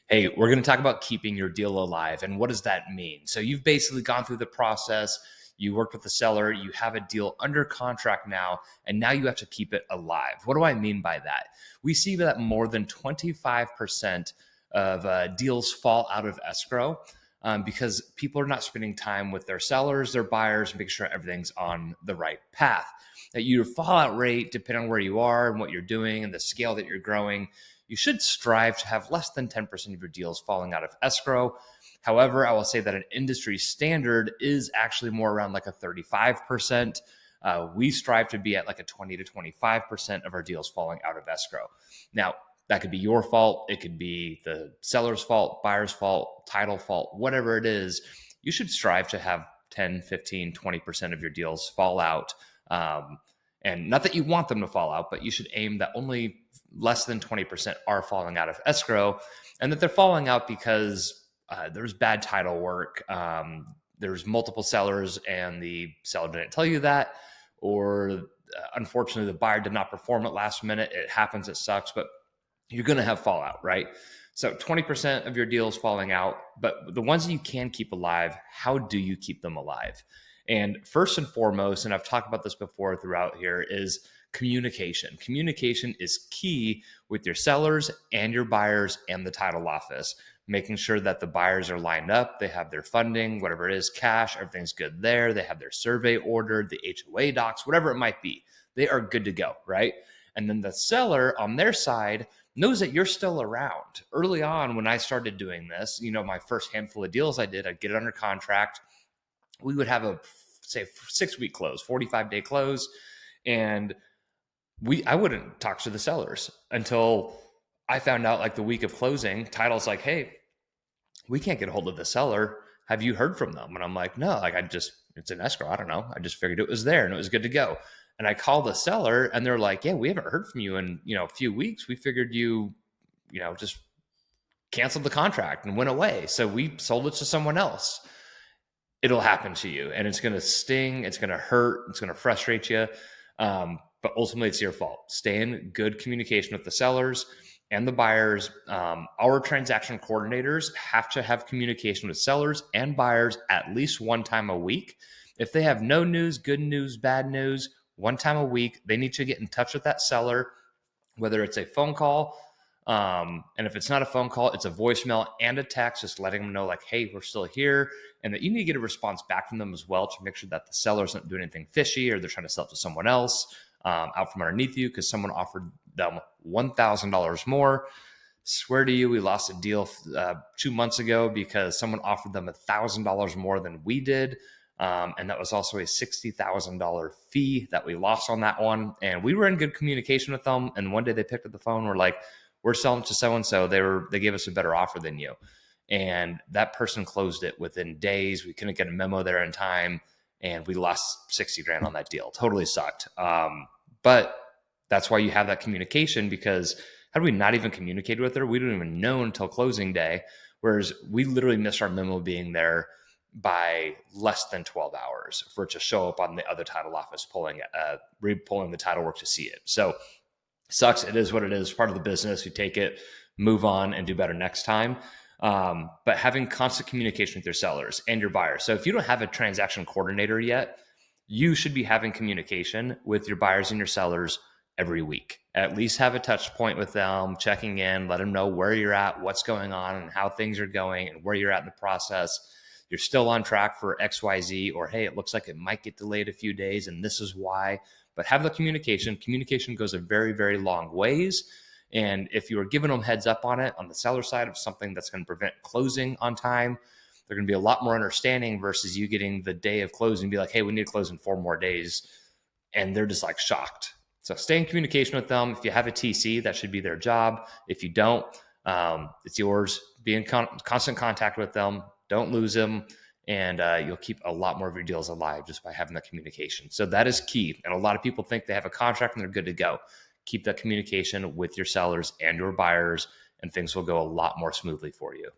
Hey, we're going to talk about keeping your deal alive. And what does that mean? So you've basically gone through the process. You worked with the seller. You have a deal under contract now, and now you have to keep it alive. What do I mean by that? We see that more than 25% of deals fall out of escrow because people are not spending time with their sellers, their buyers, making sure everything's on the right path. That your fallout rate, depending on where you are and what you're doing and the scale that you're growing, you should strive to have less than 10% of your deals falling out of escrow. However, I will say that an industry standard is actually more around like a 35%. We strive to be at like a 20 to 25% of our deals falling out of escrow. Now, that could be your fault. It could be the seller's fault, buyer's fault, title fault, whatever it is. You should strive to have 10, 15, 20% of your deals fall out. And not that you want them to fall out, but you should aim that only less than 20% are falling out of escrow, and that they're falling out because there's bad title work. There's multiple sellers and the seller didn't tell you that, or unfortunately the buyer did not perform at last minute. It happens, it sucks, but you're going to have fallout, right? So 20% of your deals falling out, but the ones that you can keep alive, how do you keep them alive? And first and foremost, and I've talked about this before throughout here, is communication. Communication is key with your sellers and your buyers and the title office, making sure that the buyers are lined up, they have their funding, whatever it is, cash, everything's good there. They have their survey ordered, the HOA docs, whatever it might be. They are good to go, right? And then the seller on their side knows that you're still around. Early on, when I started doing this, my first handful of deals I'd get it under contract. We would have a, say, 6-week close, 45-day close. And I wouldn't talk to the sellers until I found out like the week of closing. Title's like, hey, we can't get a hold of the seller. Have you heard from them? And I'm like, no, it's an escrow. I don't know. I just figured it was there and it was good to go. And I called the seller and they're like, yeah, we haven't heard from you in, a few weeks. We figured you just canceled the contract and went away. So we sold it to someone else. It'll happen to you and it's going to sting. It's going to hurt. It's going to frustrate you. But ultimately it's your fault. Stay in good communication with the sellers and the buyers. Our transaction coordinators have to have communication with sellers and buyers at least one time a week. If they have no news, good news, bad news, one time a week, they need to get in touch with that seller, whether it's a phone call, and if it's not a phone call, it's a voicemail and a text, just letting them know like, hey, we're still here. And that you need to get a response back from them as well to make sure that the seller's not doing anything fishy or they're trying to sell it to someone else out from underneath you because someone offered them $1,000 more. Swear to you, we lost a deal 2 months ago because someone offered them $1,000 more than we did. And that was also a $60,000 fee that we lost on that one. And we were in good communication with them. And one day they picked up the phone. We're like, we're selling to so-and-so. They gave us a better offer than you. And that person closed it within days. We couldn't get a memo there in time. And we lost 60 grand on that deal. Totally sucked. But that's why you have that communication, because had we not even communicated with her, we didn't even know until closing day. Whereas we literally missed our memo being there by less than 12 hours for it to show up on the other title office pulling the title work to see it. So sucks. It is what it is. Part of the business. You take it, move on, and do better next time. But having constant communication with your sellers and your buyers. So if you don't have a transaction coordinator yet, you should be having communication with your buyers and your sellers every week. At least have a touch point with them, checking in, let them know where you're at, what's going on, and how things are going, and where you're at in the process. You're still on track for XYZ, or hey, it looks like it might get delayed a few days, and this is why. But have the communication. Communication goes a very, very long ways. And if you are giving them heads up on it on the seller side of something that's going to prevent closing on time, they're going to be a lot more understanding versus you getting the day of closing and be like, hey, we need to close in 4 more days. And they're just like shocked. So stay in communication with them. If you have a TC, that should be their job. If you don't, it's yours. Be in constant contact with them. Don't lose them. And you'll keep a lot more of your deals alive just by having that communication. So that is key. And a lot of people think they have a contract and they're good to go. Keep that communication with your sellers and your buyers, and things will go a lot more smoothly for you.